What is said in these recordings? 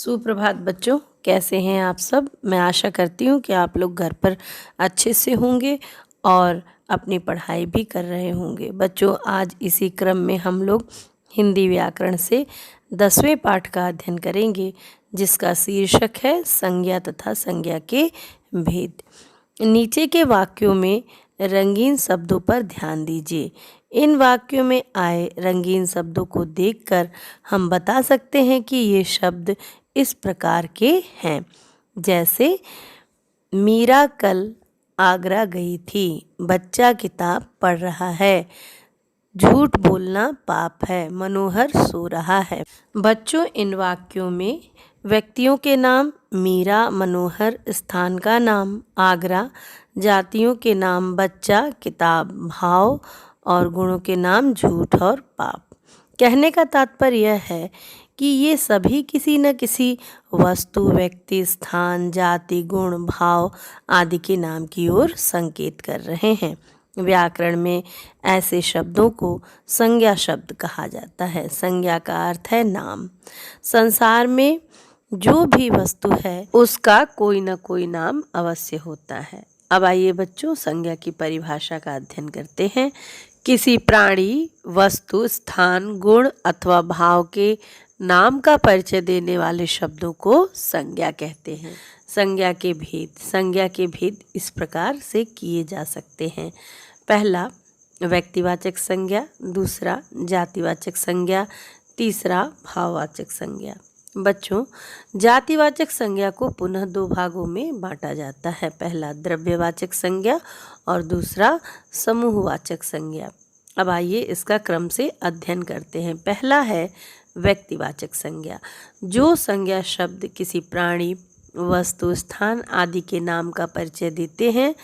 सुप्रभात बच्चों, कैसे हैं आप सब। मैं आशा करती हूँ कि आप लोग घर पर अच्छे से होंगे और अपनी पढ़ाई भी कर रहे होंगे। बच्चों, आज इसी क्रम में हम लोग हिंदी व्याकरण से 10वें पाठ का अध्ययन करेंगे, जिसका शीर्षक है संज्ञा तथा संज्ञा के भेद। नीचे के वाक्यों में रंगीन शब्दों पर ध्यान दीजिए। इन वाक्यों में आए रंगीन शब्दों को देखकर हम बता सकते हैं कि ये शब्द इस प्रकार के हैं, जैसे मीरा कल आगरा गई थी, बच्चा किताब पढ़ रहा है, झूठ बोलना पाप है, मनोहर सो रहा है। बच्चों, इन वाक्यों में व्यक्तियों के नाम मीरा, मनोहर, स्थान का नाम आगरा, जातियों के नाम बच्चा, किताब, भाव और गुणों के नाम झूठ और पाप। कहने का तात्पर्य यह है कि ये सभी किसी न किसी वस्तु, व्यक्ति, स्थान, जाति, गुण, भाव आदि के नाम की ओर संकेत कर रहे हैं। व्याकरण में ऐसे शब्दों को संज्ञा शब्द कहा जाता है। संज्ञा का अर्थ है नाम। संसार में जो भी वस्तु है उसका कोई न कोई नाम अवश्य होता है। अब आइए बच्चों, संज्ञा की परिभाषा का अध्ययन करते हैं। किसी प्राणी, वस्तु, स्थान, गुण अथवा भाव के नाम का परिचय देने वाले शब्दों को संज्ञा कहते हैं। संज्ञा के भेद इस प्रकार से किए जा सकते हैं। पहला, व्यक्तिवाचक संज्ञा, दूसरा जातिवाचक संज्ञा, तीसरा भाववाचक संज्ञा। बच्चों, जातिवाचक संज्ञा को पुनः दो भागों में बांटा जाता है। पहला द्रव्यवाचक संज्ञा और दूसरा समूहवाचक संज्ञा। अब आइए इसका क्रम से अध्ययन करते हैं। पहला है व्यक्तिवाचक संज्ञा। जो संज्ञा शब्द किसी प्राणी, वस्तु, स्थान आदि के नाम का परिचय देते हैं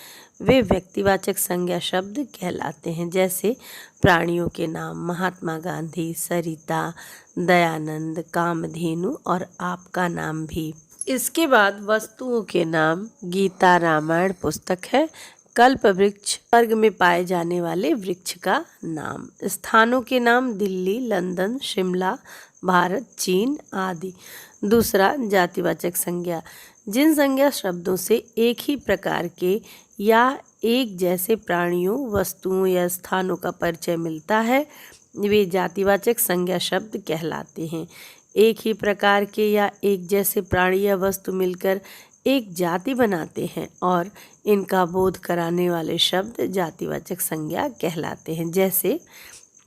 वे व्यक्तिवाचक संज्ञा शब्द कहलाते हैं। जैसे प्राणियों के नाम महात्मा गांधी, सरिता, दयानंद, कामधेनु और आपका नाम भी। इसके बाद वस्तुओं के नाम गीता, रामायण पुस्तक है, कल्प वृक्ष, स्वर्ग में पाए जाने वाले वृक्ष का नाम। स्थानों के नाम दिल्ली, लंदन, शिमला, भारत, चीन आदि। दूसरा जातिवाचक संज्ञा। जिन संज्ञा शब्दों से एक ही प्रकार के या एक जैसे प्राणियों, वस्तुओं या स्थानों का परिचय मिलता है वे जातिवाचक संज्ञा शब्द कहलाते हैं। एक ही प्रकार के या एक जैसे प्राणी या वस्तु मिलकर एक जाति बनाते हैं और इनका बोध कराने वाले शब्द जातिवाचक संज्ञा कहलाते हैं। जैसे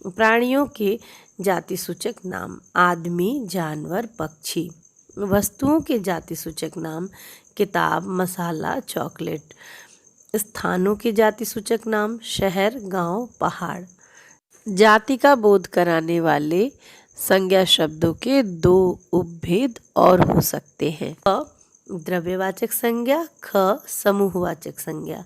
प्राणियों के जातिसूचक नाम आदमी, जानवर, पक्षी। वस्तुओं के जातिसूचक नाम किताब, मसाला, चॉकलेट। स्थानों के जातिसूचक नाम शहर, गांव, पहाड़। जाति का बोध कराने वाले संज्ञा शब्दों के दो उपभेद और हो सकते हैं। द्रव्यवाचक संज्ञा, ख समूहवाचक संज्ञा।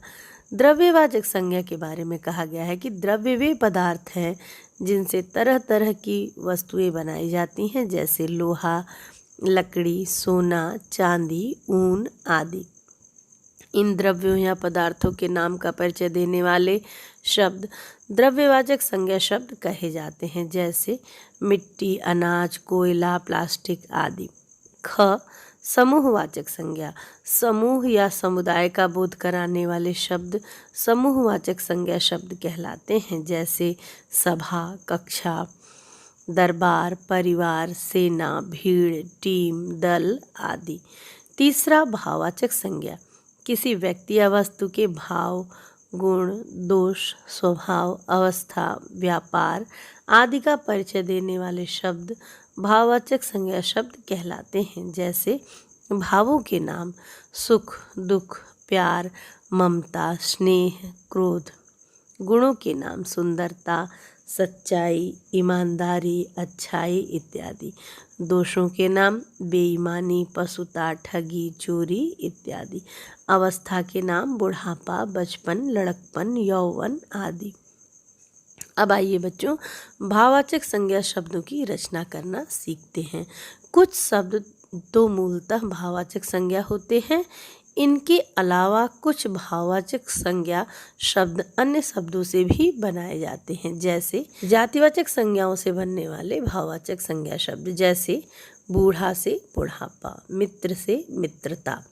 द्रव्यवाचक संज्ञा के बारे में कहा गया है कि द्रव्य वे पदार्थ हैं जिनसे तरह तरह की वस्तुएं बनाई जाती हैं, जैसे लोहा, लकड़ी, सोना, चांदी, ऊन आदि। इन द्रव्यों या पदार्थों के नाम का परिचय देने वाले शब्द द्रव्यवाचक संज्ञा शब्द कहे जाते हैं, जैसे मिट्टी, अनाज, कोयला, प्लास्टिक आदि। ख समूहवाचक संज्ञा। समूह या समुदाय का बोध कराने वाले शब्द समूहवाचक संज्ञा शब्द कहलाते हैं, जैसे सभा, कक्षा, दरबार, परिवार, सेना, भीड़, टीम, दल आदि। तीसरा भाववाचक संज्ञा। किसी व्यक्ति या वस्तु के भाव, गुण, दोष, स्वभाव, अवस्था, व्यापार आदि का परिचय देने वाले शब्द भाववाचक संज्ञा शब्द कहलाते हैं। जैसे भावों के नाम सुख, दुख, प्यार, ममता, स्नेह, क्रोध। गुणों के नाम सुंदरता, सच्चाई, ईमानदारी, अच्छाई इत्यादि। दोषों के नाम बेईमानी, पशुता, ठगी, चोरी इत्यादि। अवस्था के नाम बुढ़ापा, बचपन, लड़कपन, यौवन आदि। अब आइए बच्चों, भाववाचक संज्ञा शब्दों की रचना करना सीखते हैं। कुछ शब्द तो मूलतः भाववाचक संज्ञा होते हैं। इनके अलावा कुछ भाववाचक संज्ञा शब्द अन्य शब्दों से भी बनाए जाते हैं, जैसे जातिवाचक संज्ञाओं से बनने वाले भाववाचक संज्ञा शब्द, जैसे बूढ़ा से बुढ़ापा, मित्र से मित्रता,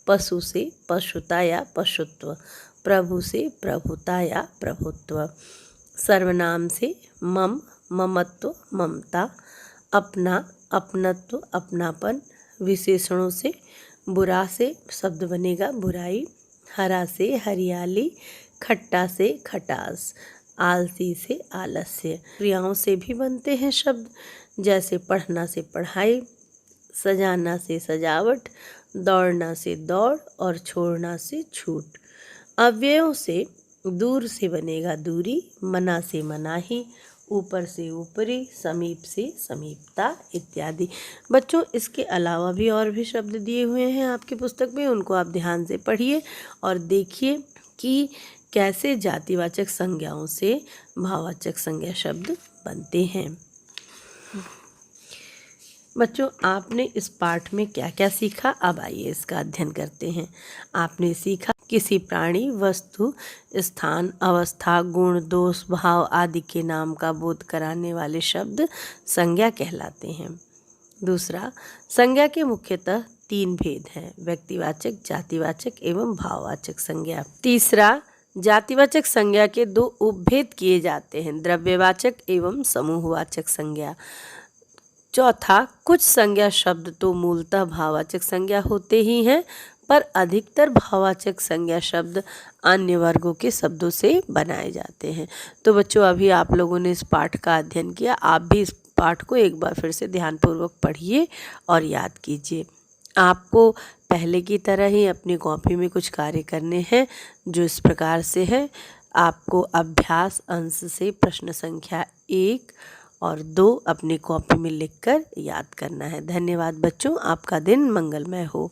पशु से पशुता या पशुत्व, प्रभु से प्रभुता या प्रभुत्व, सर्वनाम से मम ममत्व ममता, अपना अपनत्व अपनापन, विशेषणों से बुरा से शब्द बनेगा बुराई, हरा से हरियाली, खट्टा से खटास, आलसी से आलस्य। क्रियाओं से भी बनते हैं शब्द, जैसे पढ़ना से पढ़ाई, सजाना से सजावट, दौड़ना से दौड़ और छोड़ना से छूट। अव्ययों से दूर से बनेगा दूरी, मना से मनाही, ऊपर से ऊपरी, समीप से समीपता इत्यादि। बच्चों, इसके अलावा भी और भी शब्द दिए हुए हैं आपकी पुस्तक में, उनको आप ध्यान से पढ़िए और देखिए कि कैसे जातिवाचक संज्ञाओं से भाववाचक संज्ञा शब्द बनते हैं। बच्चों, आपने इस पाठ में क्या क्या सीखा, अब आइए इसका अध्ययन करते हैं। आपने सीखा किसी प्राणी, वस्तु, स्थान, अवस्था, गुण, दोष, भाव आदि के नाम का बोध कराने वाले शब्द संज्ञा कहलाते हैं। दूसरा, संज्ञा के मुख्यतः 3 भेद हैं, व्यक्तिवाचक, जातिवाचक एवं भाववाचक संज्ञा। तीसरा, जातिवाचक संज्ञा के 2 उपभेद किए जाते हैं, द्रव्यवाचक एवं समूहवाचक संज्ञा। चौथा, कुछ संज्ञा शब्द तो मूलतः भाववाचक संज्ञा होते ही हैं, पर अधिकतर भाववाचक संज्ञा शब्द अन्य वर्गों के शब्दों से बनाए जाते हैं। तो बच्चों, अभी आप लोगों ने इस पाठ का अध्ययन किया, आप भी इस पाठ को एक बार फिर से ध्यानपूर्वक पढ़िए और याद कीजिए। आपको पहले की तरह ही अपनी कॉपी में कुछ कार्य करने हैं, जो इस प्रकार से है। आपको अभ्यास अंश से प्रश्न संख्या 1 और 2 अपनी कॉपी में लिखकर याद करना है। धन्यवाद बच्चों, आपका दिन मंगलमय हो।